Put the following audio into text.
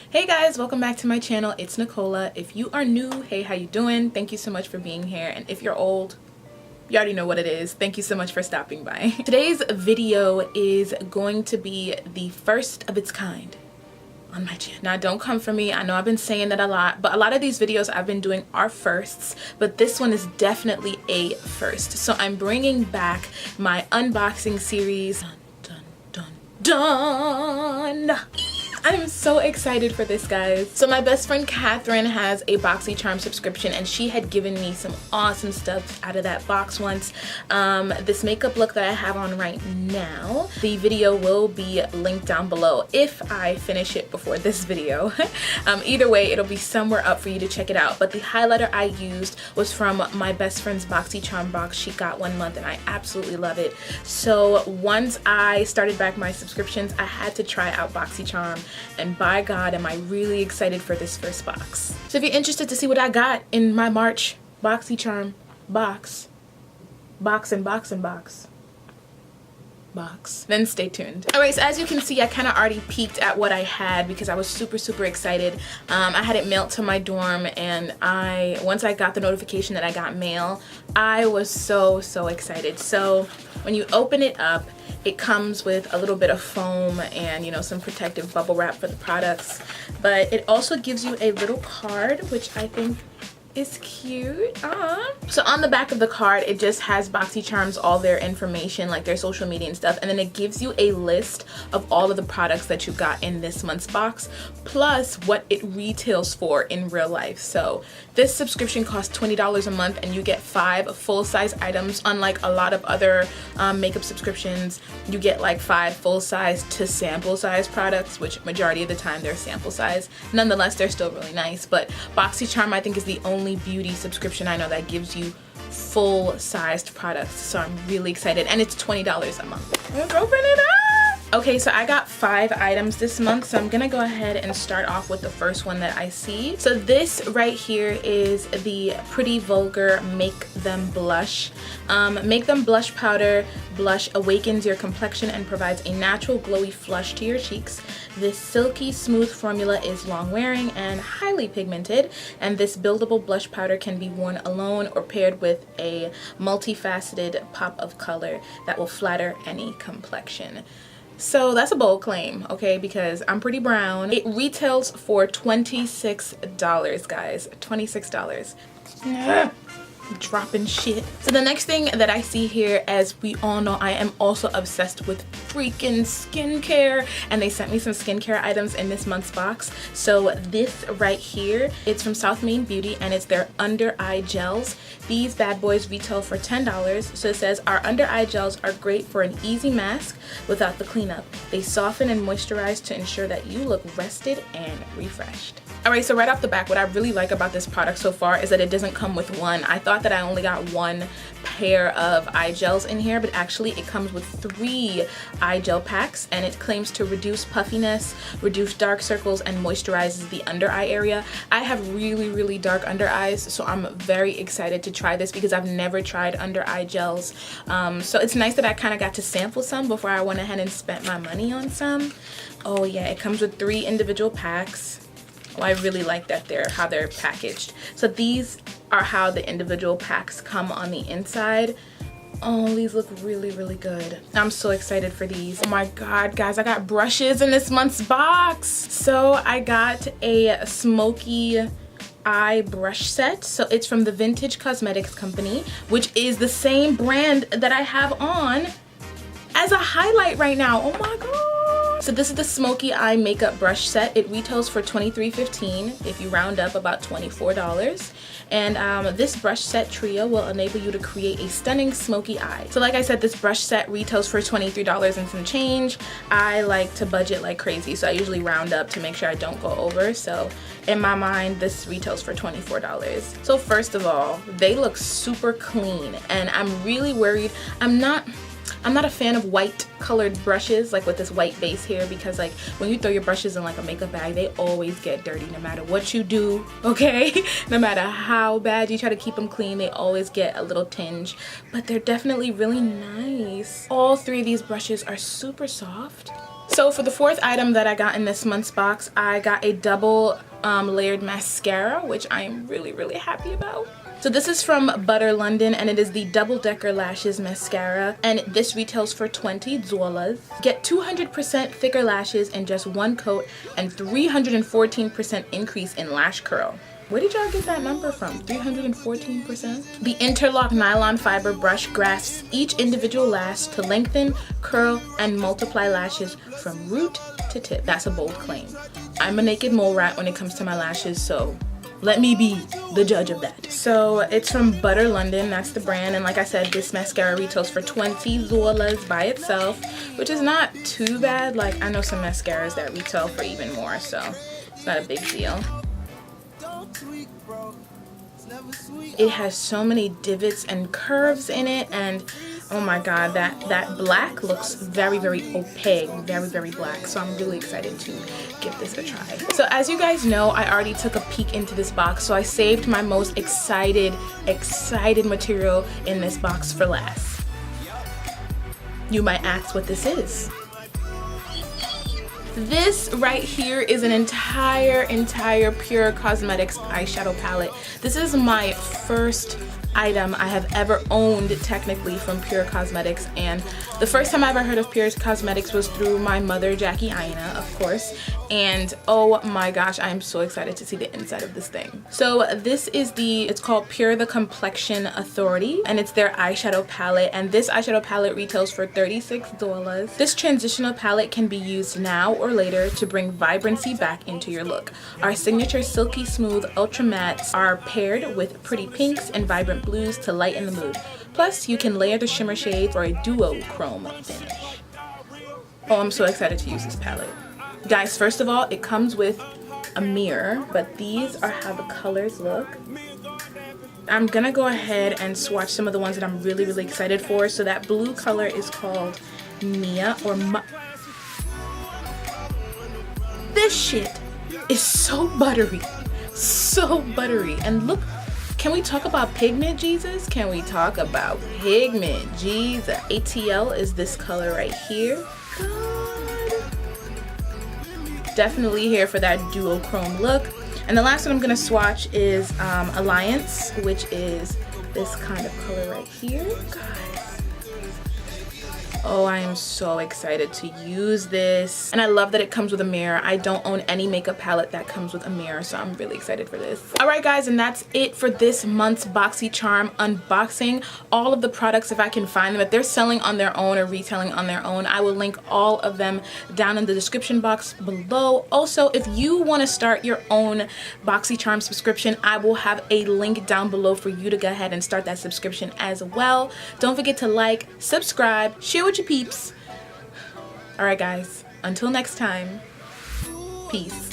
Hey guys, welcome back to my channel. It's Nicola. If you are new, hey, how you doing? Thank you so much for being here. And if you're old, you already know what it is. Thank you so much for stopping by. Today's video is going to be the first of its kind on my channel. Now, don't come for me. I know I've been saying that a lot, but a lot of these videos I've been doing are firsts, but this one is definitely a first. So I'm bringing back my unboxing series. Dun, dun, dun, dun. I'm so excited for this, guys. So my best friend Catherine has a BOXYCHARM subscription, and she had given me some awesome stuff out of that box once. This makeup look that I have on right now, the video will be linked down below if I finish it before this video. Either way, it'll be somewhere up for you to check it out. But the highlighter I used was from my best friend's BOXYCHARM box. She got 1 month and I absolutely love it. So once I started back my subscriptions, I had to try out BOXYCHARM. And by God, am I really excited for this first box. So if you're interested to see what I got in my March BOXYCHARM box, then stay tuned. Alright, so as you can see, I kind of already peeked at what I had because I was super excited. I had it mailed to my dorm, and once I got the notification that I got mail, I was so excited. So when you open it up, it comes with a little bit of foam and, you know, some protective bubble wrap for the products. But it also gives you a little card, which I think is cute. So on the back of the card, it just has BOXYCHARM's all their information, like their social media and stuff, and then it gives you a list of all of the products that you got in this month's box, plus what it retails for in real life. So this subscription costs $20 a month, and you get 5 full-size items. Unlike a lot of other makeup subscriptions, you get like 5 full-size to sample-size products, which majority of the time they're sample size. Nonetheless, they're still really nice. But BOXYCHARM, I think, is the only beauty subscription I know that gives you full-sized products. So I'm really excited, and it's $20 a month. Let's open it up. Okay, so I got 5 items this month, so I'm gonna go ahead and start off with the first one that I see. So this right here is the Pretty Vulgar Make Them Blush. Make Them Blush Powder Blush awakens your complexion and provides a natural glowy flush to your cheeks. This silky smooth formula is long wearing and highly pigmented, and this buildable blush powder can be worn alone or paired with a multifaceted pop of color that will flatter any complexion. So that's a bold claim, okay, because I'm pretty brown. It retails for $26, guys. $26. Dropping shit. So the next thing that I see here, as we all know, I am also obsessed with freaking skincare, and they sent me some skincare items in this month's box. So this right here, it's from South Main Beauty, and it's their under eye gels. These bad boys retail for $10. So it says, our under eye gels are great for an easy mask without the cleanup. They soften and moisturize to ensure that you look rested and refreshed. Alright, so right off the back, what I really like about this product so far is that it doesn't come with one. I thought that I only got 1 pair of eye gels in here, but actually it comes with 3 eye gel packs, and it claims to reduce puffiness, reduce dark circles, and moisturizes the under eye area. I have really dark under eyes, so I'm very excited to try this because I've never tried under eye gels. So it's nice that I kind of got to sample some before I went ahead and spent my money on some. Oh yeah, it comes with 3 individual packs. Oh, I really like that how they're packaged. So these are how the individual packs come on the inside. Oh, these look really good. I'm so excited for these. Oh my God, guys, I got brushes in this month's box. So I got a smoky eye brush set. So it's from the Vintage Cosmetics Company, which is the same brand that I have on as a highlight right now. Oh my God. So this is the Smoky Eye Makeup Brush Set. It retails for $23.15, if you round up about $24. And this brush set trio will enable you to create a stunning smoky eye. So like I said, this brush set retails for $23 and some change. I like to budget like crazy, so I usually round up to make sure I don't go over. So in my mind, this retails for $24. So first of all, they look super clean, and I'm really worried. I'm not a fan of white colored brushes, like with this white base here, because like when you throw your brushes in like a makeup bag, they always get dirty no matter what you do, okay? No matter how bad you try to keep them clean, they always get a little tinge. But they're definitely really nice. All 3 of these brushes are super soft. So for the fourth item that I got in this month's box, I got a double layered mascara, which I am really happy about. So this is from Butter London, and it is the Double Decker Lashes Mascara, and this retails for 20 $. Get 200% thicker lashes in just one coat and 314% increase in lash curl. Where did y'all get that number from? 314%? The interlock nylon fiber brush grasps each individual lash to lengthen, curl, and multiply lashes from root to tip. That's a bold claim. I'm a naked mole rat when it comes to my lashes, so let me be the judge of that. So it's from Butter London, that's the brand, and like I said, this mascara retails for 20 $. By itself, which is not too bad. Like, I know some mascaras that retail for even more, so it's not a big deal. It has so many divots and curves in it, and oh my god, that black looks very opaque, very black, so I'm really excited to give this a try. So as you guys know, I already took a peek into this box, so I saved my most excited material in this box for last. You might ask what this is. This right here is an entire Pure Cosmetics eyeshadow palette. This is my first item I have ever owned technically from Pure Cosmetics, and the first time I ever heard of Pure Cosmetics was through my mother, Jackie Aina, of course, and oh my gosh, I am so excited to see the inside of this thing. So this is it's called Pure the Complexion Authority, and it's their eyeshadow palette, and this eyeshadow palette retails for $36. This transitional palette can be used now or later to bring vibrancy back into your look. Our signature silky smooth ultra mattes are paired with pretty pinks and vibrant blues to lighten the mood. Plus, you can layer the shimmer shades for a duochrome finish. Oh, I'm so excited to use this palette. Guys, first of all, it comes with a mirror, but these are how the colors look. I'm gonna go ahead and swatch some of the ones that I'm really excited for. So that blue color is called Mia or This shit is so buttery, and look. Can we talk about pigment, Jesus? Can we talk about pigment, Jesus? ATL is this color right here. God. Definitely here for that duochrome look. And the last one I'm gonna swatch is Alliance, which is this kind of color right here. God. Oh, I am so excited to use this. And I love that it comes with a mirror. I don't own any makeup palette that comes with a mirror, so I'm really excited for this. Alright guys, and that's it for this month's BOXYCHARM unboxing. All of the products, if I can find them, if they're selling on their own or retailing on their own, I will link all of them down in the description box below. Also, if you want to start your own BOXYCHARM subscription, I will have a link down below for you to go ahead and start that subscription as well. Don't forget to like, subscribe, share with your peeps. Alright guys, until next time, peace.